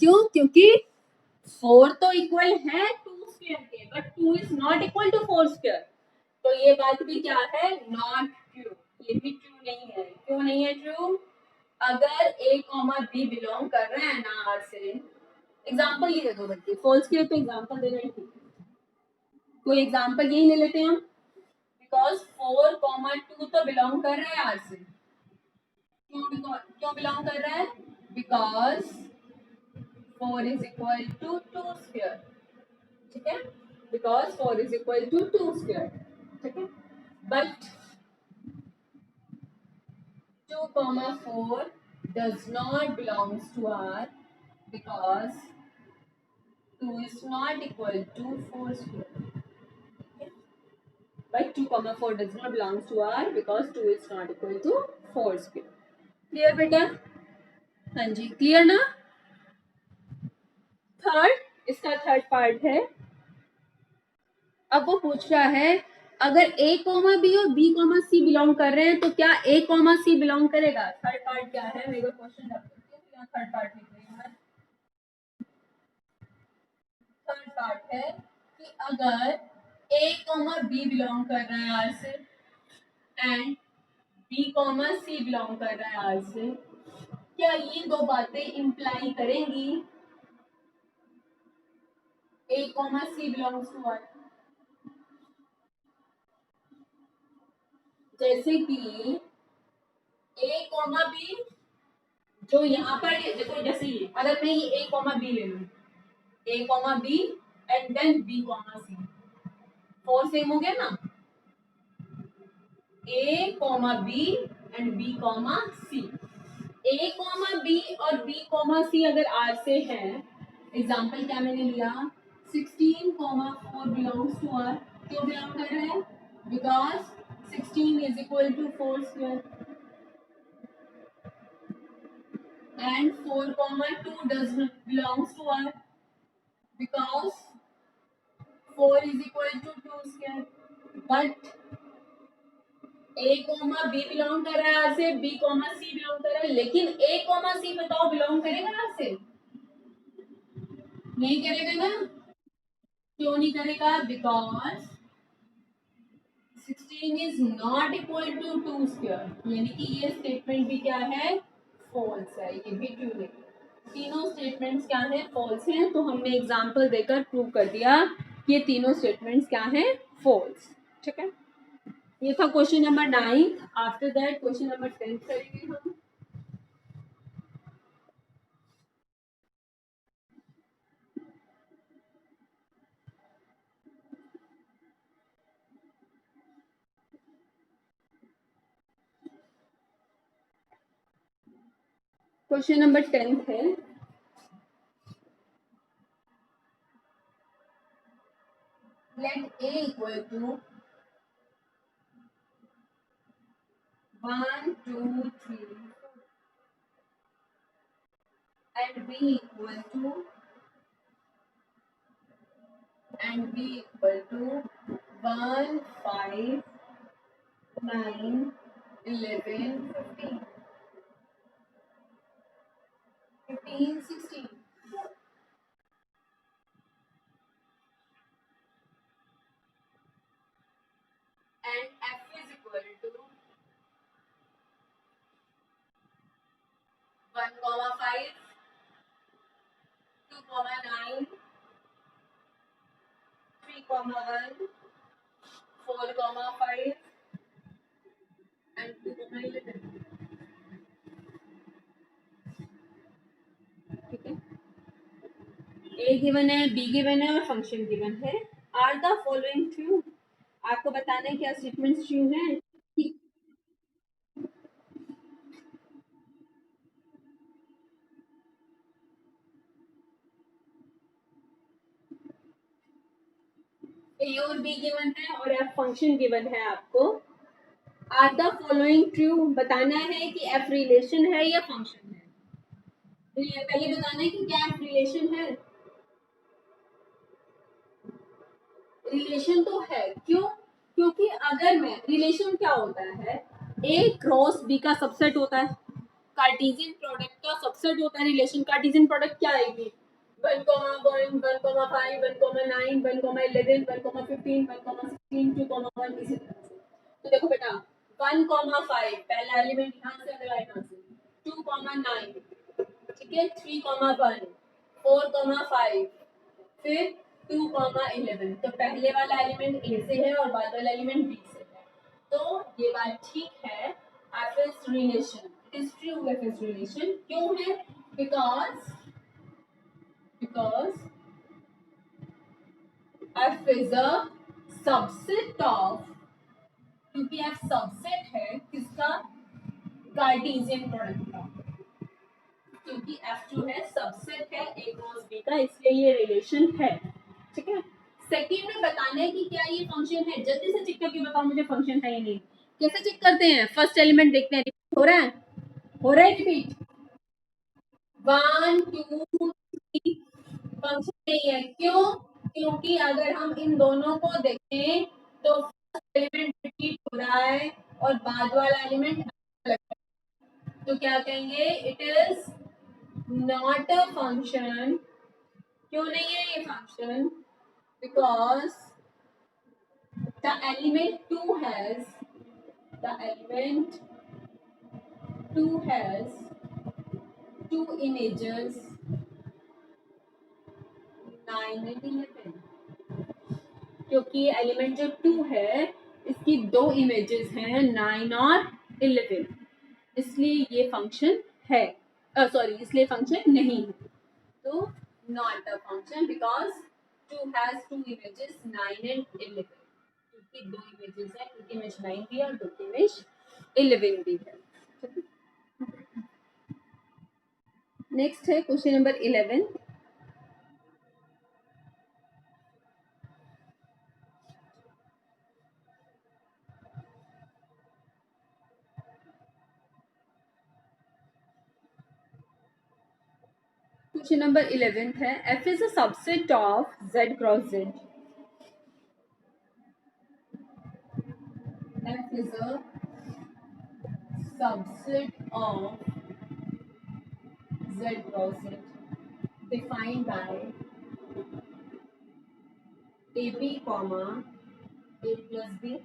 क्यों, क्योंकि 4 तो इक्वल है 2 स्क्वायर के, but 2 is not equal to 4 square. तो ये बात भी क्या है, नॉट ट्रू, ये भी ट्रू नहीं है। क्यों नहीं है ट्रू, अगर ए कॉमा बी बिलोंग कर रहे हैं ना आर से, एग्जाम्पल ही दे दो बच्चे, फॉल्स के तो एग्जाम्पल देना ही ठीक है, कोई एग्जाम्पल यही ले लेते हैं हम, बिकॉज 4,2 तो बिलोंग कर रहा है आर से। क्यों बिलोंग कर रहा है, because 4 is equal to 2 square, ठीक है, because 4 is equal to 2 square, ठीक है। But 2,4 does not belongs to R because 2 is not equal to 4 square. But 2,4 does not belongs to R because 2 is not equal to 4 square. Clear बेटा? हाँ जी, clear ना। Third, इसका third part है, अब वो पूछ रहा है अगर a कॉमा बी और b कॉमा सी बिलोंग कर रहे हैं तो क्या a कॉमा सी बिलोंग करेगा। थर्ड पार्ट क्या है, मेरे को क्वेश्चन यहाँ थर्ड पार्ट लिख रही हूँ। थर्ड पार्ट है कि अगर a कॉमा बी बिलोंग कर रहा है R से and b comma C belong कर रहा है R से, क्या ये दो बातें इंप्लाई करेंगी a comma C belongs to R। जैसे कि a कॉमा बी जो यहाँ पर देखो, जैसे ये अगर मैं ये a कॉमा बी ले लूँ, a comma B and then b comma C, 4 same हो गया ना, a comma B and b comma C. a comma B और b कॉमा सी अगर R से है, एग्जांपल क्या मैंने लिया, 16,4 बिलोंग्स टू R। क्यों बिलोंग कर रहा है, because 16 is equal to 4 square and 4,2 does belongs to R because 4 is equal to 2 square. But a comma B belong कर रहा है R से, b कॉमा सी बिलोंग कर रहा है, लेकिन a कॉमा सी बताओ बिलोंग करेगा R से, नहीं करेगा ना। क्यों नहीं करेगा? Because 16 is not equal to 2 square, यानी कि ये स्टेटमेंट भी क्या है? फॉल्स है। ये भी ट्रू है। तीनों स्टेटमेंट्स क्या है? फॉल्स हैं। तो हमने एग्जांपल देकर प्रूव कर दिया कि ये तीनों स्टेटमेंट्स क्या हैं? फॉल्स। ठीक है, ये था question number 9। After that question number 10 करेंगे हम। क्वेश्चन नंबर 10 है, let a equal to 1 2 3 and b equal to and b equal to 1 5 9 11 15 15 16 and f is equal to 1 comma 5 2 comma 9 3 comma 1 4 comma 5 and 2 comma 11। ठीक है, A given है, B given है और function given है। Are the following true? आपको बताना है क्या स्टेटमेंट्स ट्रू हैं। ए और बी गिवन है और एफ फंक्शन गिवन है आपको। आर द फॉलोइंग ट्रू बताना है कि एफ रिलेशन है या फंक्शन है। तो ये पहले बताना है कि क्या एफ रिलेशन है। रिलेशन तो है, क्यों? क्योंकि अगर मैं, रिलेशन क्या होता है? ए क्रॉस बी का सबसेट होता है, कार्टेशियन प्रोडक्ट का सबसेट होता है रिलेशन। कार्टेशियन प्रोडक्ट क्या आएगी? 1 1 1 5 1 9 1 11 1 15 1 16 2 1 इसी तरह से। तो देखो बेटा, 1 5 पहला एलिमेंट यहाँ से, अगला यहाँ से। 2 9, ठीक है, 3 1 4 5, फिर 2 11। तो पहले वाला एलिमेंट ए से है और बाद वाला एलिमेंट बी से है। तो ये बात ठीक है, F is relation, it is true F is relation. क्यों है? Because F is a subset of, क्योंकि एफ सबसेट है किसका? कार्टेशियन प्रोडक्ट का। क्योंकि एफ जो है सबसेट है ए क्रॉस बी का, इसलिए ये रिलेशन है। ठीक है, सेकंड में बताना है कि क्या ये फंक्शन है। जल्दी से चेक करके बताओ मुझे फंक्शन है या नहीं। कैसे चेक करते हैं? फर्स्ट एलिमेंट देखते हैं, रिपीट हो रहा है, हो रहा है रिपीट। 1 2 3 फंक्शन नहीं है। क्यों? क्योंकि अगर हम इन दोनों को देखें तो फर्स्ट एलिमेंट रिपीट हो रहा है और बाद वाला एलिमेंट अलग है। तो क्या कहेंगे? It is not a function. क्यों नहीं है ये function? Because the element 2 has the element 2 has two images 9 and 11। क्योंकि एलिमेंट जो 2 है इसकी दो इमेजेस हैं 9 और 11, इसलिए ये फंक्शन है। सॉरी, इसलिए फंक्शन नहीं है। तो not a function because 2 has two images 9 and 11। क्योंकि दो इमेजेस है, एक इमेज 9 भी है और दो इमेज 11 भी है। नेक्स्ट है क्वेश्चन नंबर 11। क्वेश्चन नंबर 11 है, f is a subset of z cross z। f is a subset of z cross z defined by AB comma A plus B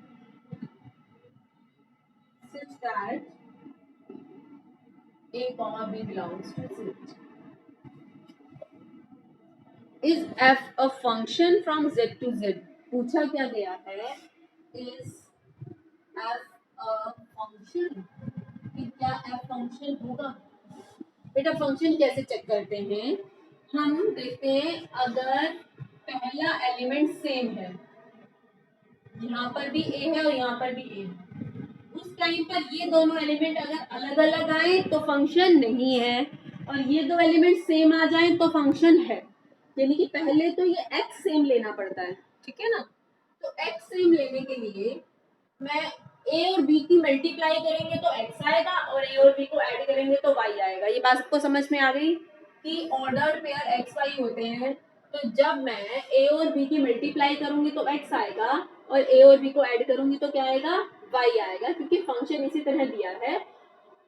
such that A comma B belongs to C. Is f a function from z to z? पूछा क्या गया है? Is f a function? कि क्या f function होगा? बेटा function कैसे check करते हैं? हम देखते हैं अगर पहला एलिमेंट सेम है, यहाँ पर भी a है और यहाँ पर भी a है, उस टाइम पर ये दोनों एलिमेंट अगर अलग अलग आए तो फंक्शन नहीं है, और ये दो एलिमेंट सेम आ जाए तो फंक्शन है। यानी कि पहले तो ये x सेम लेना पड़ता है, ठीक है ना? तो x सेम लेने के लिए मैं a और b की मल्टीप्लाई करेंगे तो x आएगा और a और b को ऐड करेंगे तो y आएगा। ये बात आपको समझ में आ गई कि ऑर्डर्ड पेयर x y होते हैं, तो जब मैं a और b की मल्टीप्लाई करूंगी तो x आएगा और a और b को ऐड करूंगी तो क्या आएगा? y आएगा, क्योंकि फंक्शन इसी तरह दिया है,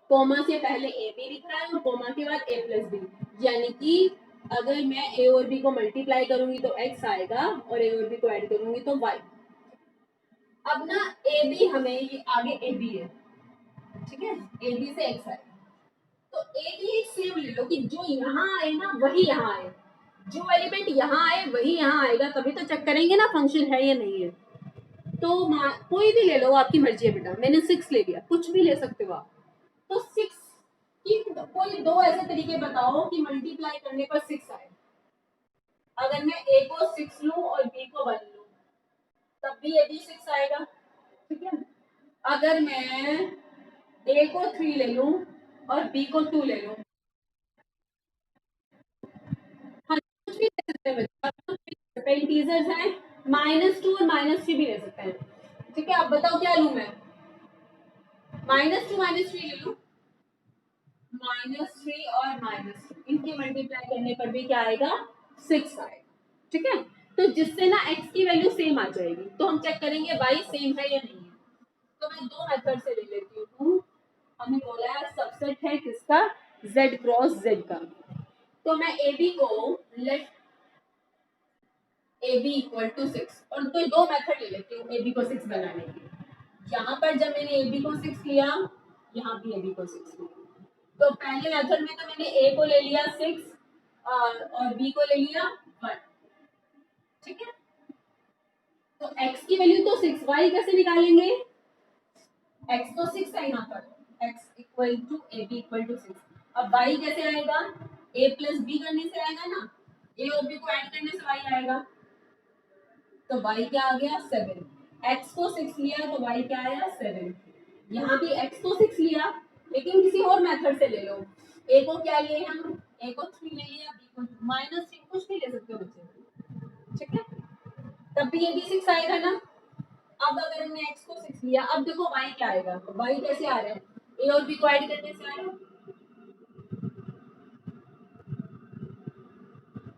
कोमा से पहले ए बी लिख रहा है और कोमा के बाद a प्लस बी, यानी कि अगर मैं a और b को मल्टीप्लाई करूंगी तो x आएगा और a और b को ऐड करूंगी तो y। अब ना ए बी हमें ये आगे ए बी है, ठीक है, ए बी से x आएगा, तो ए बी सेम ले लो कि जो यहाँ आए ना वही यहाँ आए, जो एलिमेंट यहाँ आए वही यहाँ आएगा, तभी तो चेक करेंगे ना फंक्शन है या नहीं है। तो कोई भी ले लो, आपकी मर्जी है बेटा, मैंने 6 ले लिया, कुछ भी ले सकते हो आप। तो 6 की कोई दो ऐसे तरीके बताओ कि मल्टीप्लाई करने पर 6 आए। अगर मैं a को 6 लूं और b को 1 लूं तब भी ये भी 6 आएगा, ठीक है। अगर मैं a को 3 ले लूं और b को 2 ले लूं, हाँ कुछ भी ले सकते हैं बच्चा, इंटीजर्स हैं, -2 और -3 भी ले सकते हैं, ठीक है। अब बताओ क्या लूं मैं? -2 -3 ले लूं, -3 और -2 इनके मल्टीप्लाई करने पर भी क्या आएगा? 6 आएगा, ठीक है। तो जिससे ना x की वैल्यू सेम आ जाएगी, तो हम चेक करेंगे y सेम है या नहीं है। तो मैं दो मेथड से ले लेती हूँ, हमें बोला है सबसेट है किसका? z क्रॉस z का। तो मैं ab को लेट ab इक्वल टू 6, और तो दो मेथड ले लेती हूँ ab को 6 बनाने के। यहाँ पर जब मैंने ab को 6 लिया, यहाँ भी ab को 6 लिया, तो पहले मेथड में तो मैंने a को ले लिया 6 और b को ले लिया 1, ठीक है। तो x की वैल्यू तो 6, y कैसे निकालेंगे? x तो 6 है यहाँ पर, x equal to A B equal to 6। अब y कैसे आएगा? a प्लस बी करने से आएगा ना, a और b को ऐड करने से y आएगा, तो y क्या आ गया? 7। x को 6 लिया तो y क्या आया? 7। यहाँ भी x को 6 लिया, लेकिन किसी और मेथड से ले लो। a को क्या लिए हम? a को 3 ले लिया, b को -3, कुछ भी ले सकते हो बच्चे, ठीक है। तब भी ये भी 6 आएगा ना। अब अगर हमने x को 6 लिया, अब देखो y क्या आएगा? तो y कैसे आ रहा है? a और b को ऐड करने से आएगा।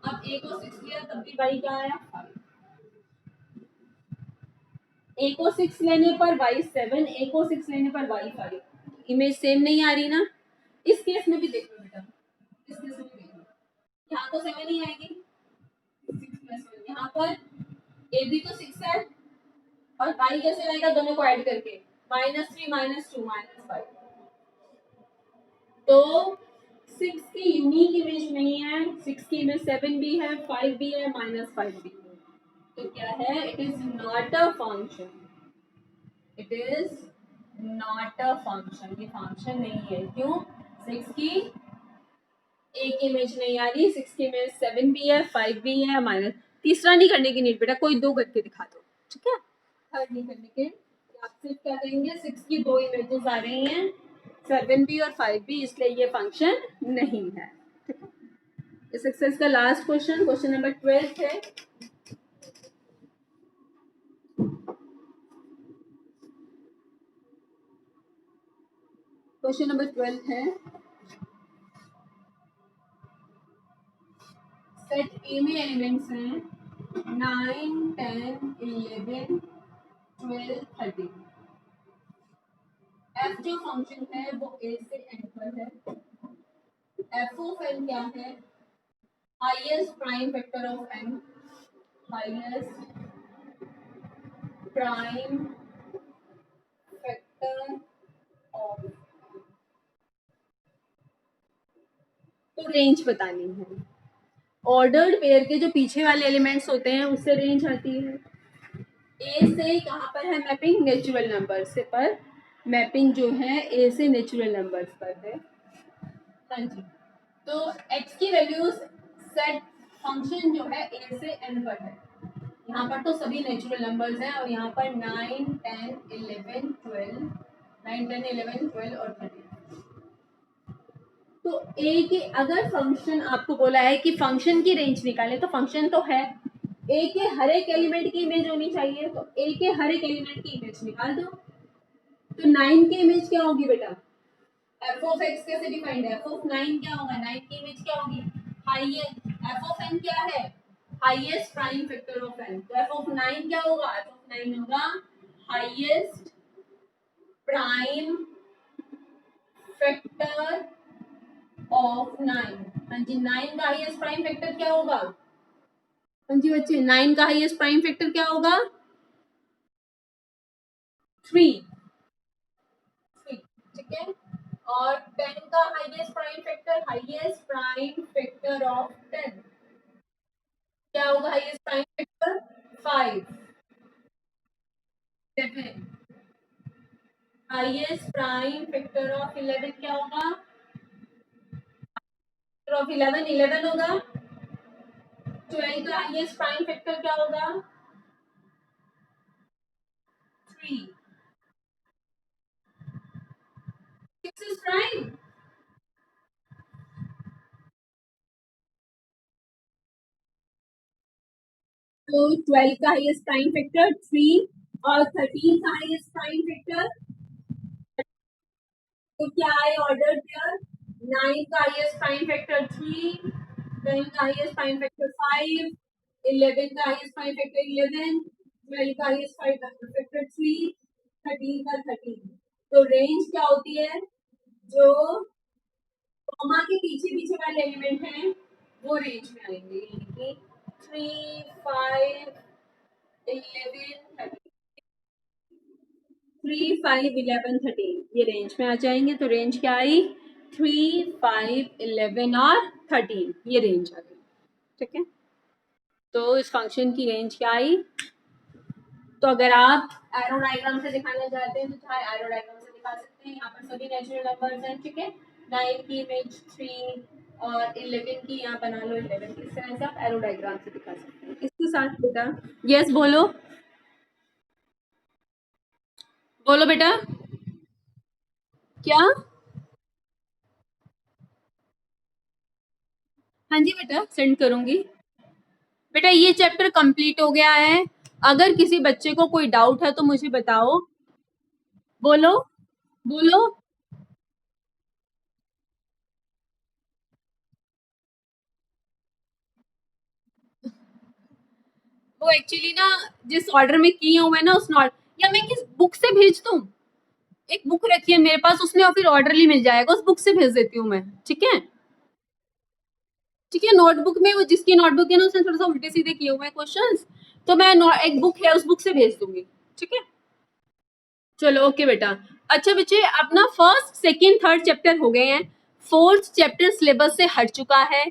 अब a को 6 लिया तब भी y क्या आया? 5। a को 6 लेने पर y 7, a को 6 लेने पर y 5। इमेज सेम नहीं आ रही ना? इस केस में भी देख लो बेटा, इस केस में भी देख लो, यहाँ तो 7 ही आएगी, 6 प्लस 1। यहाँ पर a भी तो 6 है और y कैसे आएगा? दोनों को ऐड करके, -3 -2 -5। तो 6 की यूनिक इमेज नहीं है, 6 की इमेज 7 भी है, 5 भी है, -5 भी है। तो क्या है? It is not a function, it is not a function, ये फंक्शन नहीं है। क्यों? 6 की एक इमेज नहीं आ रही, 6 की इमेज 7 भी है, 5 भी है, माइनस। तीसरा नहीं करने की नीड बेटा, कोई दो करके दिखा दो, ठीक है। थर्ड नहीं करने के, आप सिर्फ क्या करेंगे? 6 की दो इमेजेस आ रही हैं, 7 भी और 5 भी, इसलिए ये फंक्शन नहीं है, ठीक है। इस एक्सरसाइज का लास्ट क्वेश्चन, क्वेश्चन नंबर 12 है। क्वेश्चन नंबर 12 है, सेट ए में एलिमेंट्स हैं 9 10 11 12 13। एफ जो फंक्शन है वो ए से एन पर है। एफ ऑफ एन क्या है? Highest prime vector of N, highest prime factor of, तो रेंज बतानी है। ऑर्डर्ड पेयर के जो पीछे वाले एलिमेंट्स होते हैं उससे रेंज आती है। ए से कहाँ पर है मैपिंग, नेचुरल नंबर से पर मैपिंग जो है ए से नेचुरल नंबर्स पर है। हाँ जी, तो x की वैल्यूज सेट फंक्शन जो है ए से n पर है। यहाँ पर तो सभी नेचुरल नंबर्स हैं और यहाँ पर 9, 10, 11, 12, 9, 10, 11, 12 और 13। तो ए के अगर फंक्शन आपको बोला है कि फंक्शन की रेंज निकाले, तो फंक्शन तो है ए के हर एक एलिमेंट की इमेज होनी चाहिए, तो ए के हर एक एलिमेंट की इमेज निकाल दो। तो 9 की इमेज क्या होगी बेटा, एफ ऑफ एक्स कैसे डिफाइंड है, एफ ऑफ 9 क्या होगा, 9 की इमेज क्या होगी, हाईएस्ट, एफ ऑफ एन क्या है, highest prime factor of N, तो एफ ऑफ 9 क्या होगा, एफ ऑफ 9 होगा हाईएस्ट प्राइम फैक्टर ऑफ 9। हाँ जी, 9 का हाईएस्ट प्राइम फैक्टर क्या होगा, हाँ जी बच्चे 9 का हाईएस्ट प्राइम फैक्टर क्या होगा, 3, ठीक है। और 10 का हाईएस्ट प्राइम फैक्टर ऑफ 10 क्या होगा, highest prime factor 5, 7, highest prime factor of 11 क्या होगा, ऑफ 11 11 होगा। 12 का हाईएस्ट प्राइम फैक्टर क्या होगा, 3, 6 इज प्राइम, तो 12 का हाईएस्ट प्राइम फैक्टर 3 और 13 का हाईएस्ट प्राइम फैक्टर, तो क्या है ऑर्डर पेयर, 9 का हाईएस्ट प्राइम फैक्टर 3, 10 का हाईएस्ट प्राइम फैक्टर 5, 11 का हाईएस्ट प्राइम फैक्टर 11, 12 का हाईएस्ट प्राइम फैक्टर 3, 13 का 13। तो रेंज क्या होती है, जो कॉमा के पीछे पीछे वाले एलिमेंट हैं वो रेंज में आएंगे, यानी कि 3, 5, 11, 13, 3, 5, 11, 13 ये रेंज में आ जाएंगे। तो रेंज क्या आई, 3, 5, 11 और 13 ये रेंज आ गई, ठीक है। तो इस फंक्शन की रेंज क्या आई, तो अगर आप एरो डायग्राम से दिखाना चाहते हैं तो चाहे एरो डायग्राम से दिखा सकते हैं। यहाँ पर सभी नेचुरल नंबर्स हैं, ठीक है। 9 की इमेज 3 और 11 की यहाँ बना लो 11 की, इस तरह से आप एरो डायग्राम से दिखा सकते हैं। इसके साथ बेटा यस बोलो, बोलो बेटा क्या, हाँ जी बेटा सेंड करूंगी। बेटा ये चैप्टर कंप्लीट हो गया है, अगर किसी बच्चे को कोई डाउट है तो मुझे बताओ, बोलो बोलो। वो एक्चुअली ना जिस ऑर्डर में किए हुए ना उस नॉट, या मैं किस बुक से भेज दूं, एक बुक रखी है मेरे पास उसमें और फिर ऑर्डरली मिल जाएगा, उस बुक से भेज देती हूँ मैं, ठीक है। ठीक है, नोटबुक में वो जिसकी नोटबुक है ना उसने थोड़ा सा उल्टे सीधे किए हुए हैं क्वेश्चंस, तो मैं एक बुक है उस बुक से भेज दूंगी, ठीक है। चलो ओके बेटा। अच्छा बच्चे अपना फर्स्ट सेकेंड थर्ड चैप्टर हो गए हैं, फोर्थ चैप्टर सिलेबस से हट चुका है।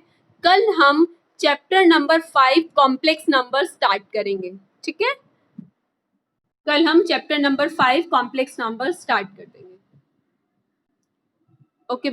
कल हम chapter number 5 complex number start करेंगे, ठीक है। कल हम chapter number 5 complex number start कर देंगे, ओके।